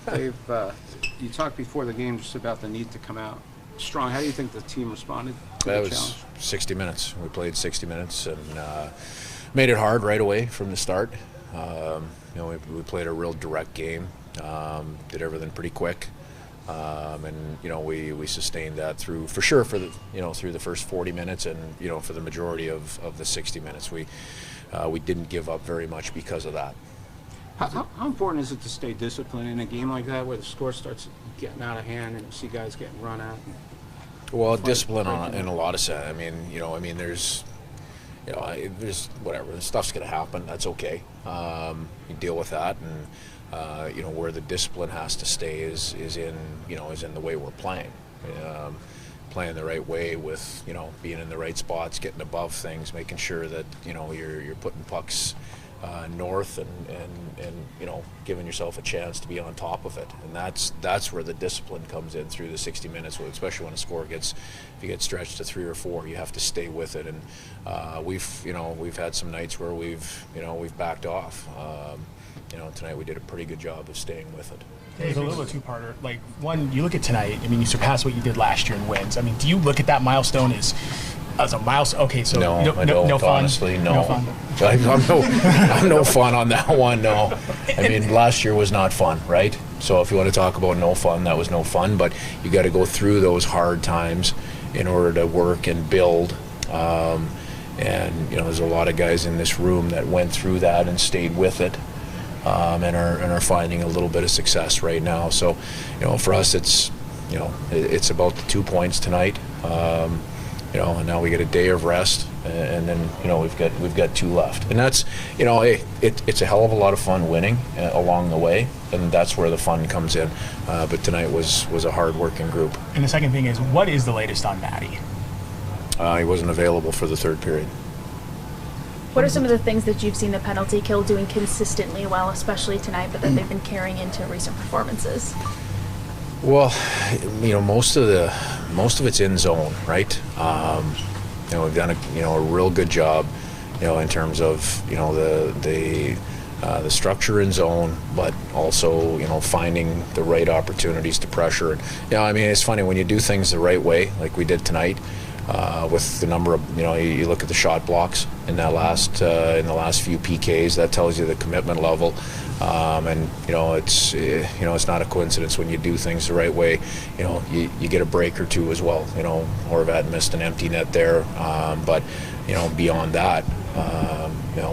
Dave, you talked before the game just about the need to come out strong. How do you think the team responded to That the was challenge? 60 minutes. We played 60 minutes and made it hard right away from the start. We played a real direct game, did everything pretty quick. And we sustained that through through the first 40 minutes and for the majority of the 60 minutes we didn't give up very much because of that. How important is it to stay disciplined in a game like that where the score starts getting out of hand and you see guys getting run at? Well, discipline in a lot of sense. There's whatever, the stuff's going to happen. That's okay. You deal with that, and where the discipline has to stay is in the way we're playing. Playing the right way with being in the right spots, getting above things, making sure that you're putting pucks north and giving yourself a chance to be on top of it, and that's where the discipline comes in through the 60 minutes, especially when a score if you get stretched to 3 or 4, you have to stay with it, and we've had some nights where we've backed off. Tonight we did a pretty good job of staying with it. It's a little two-parter. Like, one, you look at tonight, you surpassed what you did last year in wins. Do you look at that milestone as a milestone? Okay, so no, I don't, no fun? honestly, no. No fun? I'm no fun on that one, no. Last year was not fun, right? So if you want to talk about no fun, that was no fun, but you got to go through those hard times in order to work and build. There's a lot of guys in this room that went through that and stayed with it. And are finding a little bit of success right now. So, for us, it's about the 2 points tonight. And now we get a day of rest, and then we've got 2 left, and that's it's a hell of a lot of fun winning along the way, and that's where the fun comes in. But tonight was a hard-working group. And the second thing is, what is the latest on Matty? He wasn't available for the third period. What are some of the things that you've seen the penalty kill doing consistently well, especially tonight, but that they've been carrying into recent performances? Well, most of it's in zone, right? We've done a real good job, in terms of the structure in zone, but also finding the right opportunities to pressure. And it's funny when you do things the right way, like we did tonight. With the number of you look at the shot blocks in that in the last few PKs, that tells you the commitment level, and it's not a coincidence when you do things the right way. You get a break or two as well. Horvat missed an empty net there, but beyond that,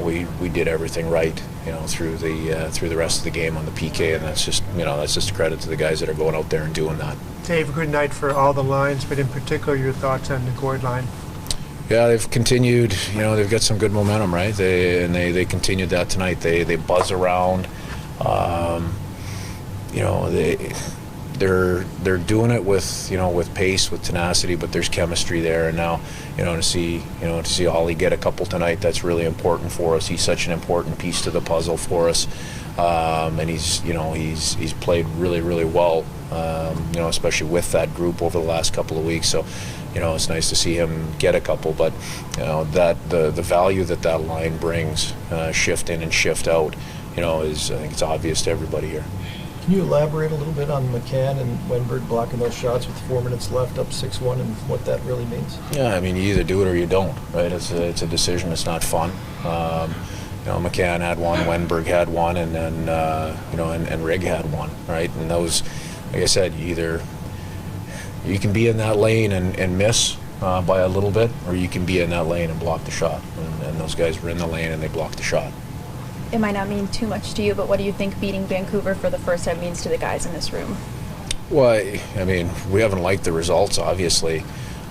we did everything right. Through the rest of the game on the PK, and that's just a credit to the guys that are going out there and doing that. Dave, a good night for all the lines, but in particular your thoughts on the Gord line. Yeah, they've continued. They've got some good momentum, right? They continued that tonight. They buzz around. They're doing it with pace, with tenacity, but there's chemistry there. And now, to see Ollie get a couple tonight, that's really important for us. He's such an important piece to the puzzle for us, and he's played really, really well. Especially with that group over the last couple of weeks. So, it's nice to see him get a couple. But that the value that line brings, shift in and shift out, I think it's obvious to everybody here. Can you elaborate a little bit on McCann and Wenberg blocking those shots with 4 minutes left, up 6-1, and what that really means? Yeah, you either do it or you don't, right? It's a decision. It's not fun. McCann had one, Wenberg had one, and then and Rigg had one, right? And those, like I said, you can be in that lane and miss by a little bit, or you can be in that lane and block the shot. And those guys were in the lane and they blocked the shot. It might not mean too much to you, but what do you think beating Vancouver for the first time means to the guys in this room? Well, we haven't liked the results, obviously.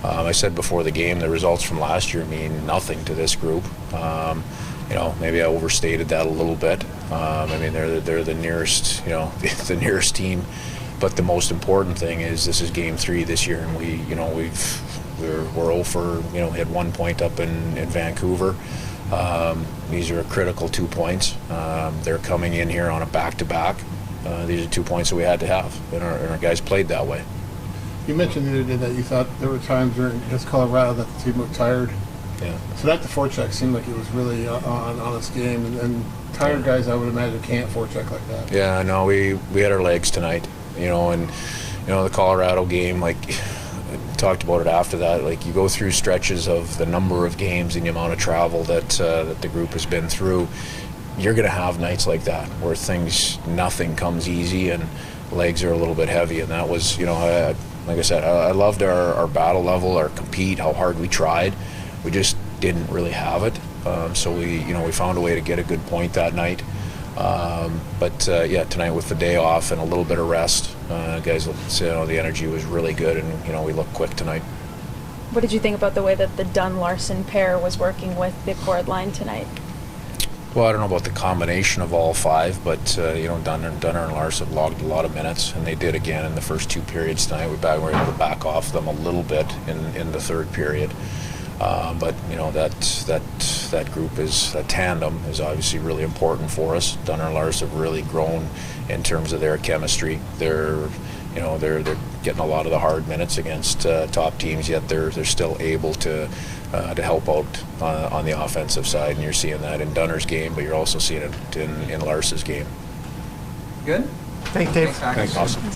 I said before the game, the results from last year mean nothing to this group. Maybe I overstated that a little bit. They're the nearest, the nearest team. But the most important thing is this is Game 3 this year, and we're 0 for we had 1 point up in Vancouver. These are a critical 2 points. They're coming in here on a back-to-back. These are 2 points that we had to have, and our guys played that way. You mentioned the other day that you thought there were times during against Colorado that the team looked tired. Yeah. So that the forecheck seemed like it was really on its game, and tired guys, I would imagine, can't forecheck like that. Yeah, no, we had our legs tonight, and the Colorado game, like I talked about it after that, like you go through stretches of the number of games and the amount of travel that the group has been through. You're going to have nights like that where nothing comes easy and legs are a little bit heavy, and that was, like I said, I loved our battle level, our compete, how hard we tried. We just didn't really have it. So we found a way to get a good point that night. But tonight with the day off and a little bit of rest, guys, the energy was really good, and we looked quick tonight. What did you think about the way that the Dunn-Larson pair was working with the forward line tonight? Well, I don't know about the combination of all five, but Dunner and Larson logged a lot of minutes, and they did again in the first two periods tonight. We were able to back off them a little bit in the third period. But that group that tandem is obviously really important for us. Dunner and Lars have really grown in terms of their chemistry. They're getting a lot of the hard minutes against top teams, yet they're still able to help out on the offensive side, and you're seeing that in Dunner's game, but you're also seeing it in Lars's game. Good? Thanks, Dave. Thanks, Zach. Awesome.